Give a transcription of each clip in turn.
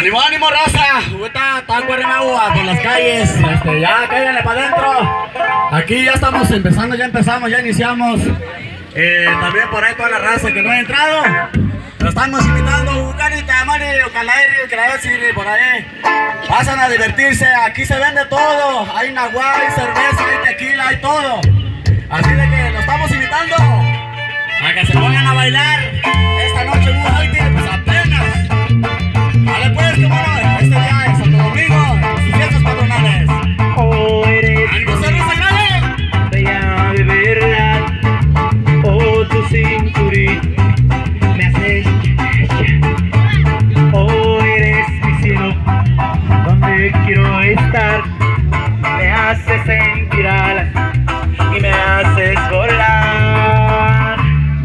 Ánimo, ánimo, raza. Ahorita está Cuernagua por las calles. Ya cáiganle para adentro. Aquí ya estamos empezando, ya empezamos, ya iniciamos. También por ahí toda la raza que no ha entrado. Lo estamos invitando, Ucanita, Mari, Ucalairi, Ucalairi, por ahí. Pasan a divertirse, aquí se vende todo. Hay nahual, hay cerveza, hay tequila, hay todo. Así de que lo estamos invitando a que se pongan a bailar esta noche muy fuerte, pues apenas. Vale pues, que bueno, este día en Santo Domingo, sus fiestas patronales. Oh, eres ¡Ánimo, cerveza grande! bella de verdad. Oh, tu cinturita me hace oh, eres mi cielo, donde quiero estar. Me haces sentir alas y me haces volar.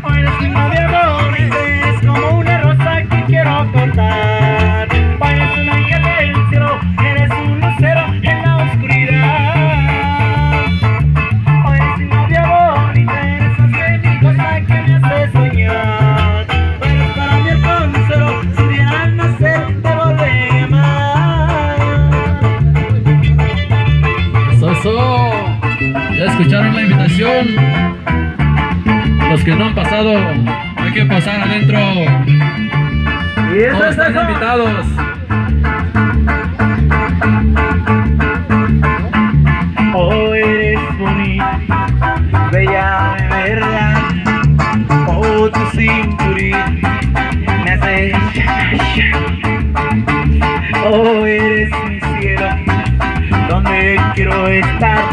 Oh, eres signo de amor y eres como una rosa que quiero cortar. Oh, eres un ángel del cielo, eres un lucero en la oscuridad. Oh, eres signo de amor y eres mi cosa que me hace soñar. Oh, eres para mí el consuelo, si pudiera nacer te volveré a amar. Eso. Ya escucharon la invitación. Los que no han pasado, hay que pasar adentro. Y eso Todos es están eso. invitados. Oh, eres bonita, bella de verdad. Oh, tu cinturita me hace oh, eres mi cielo, donde quiero estar.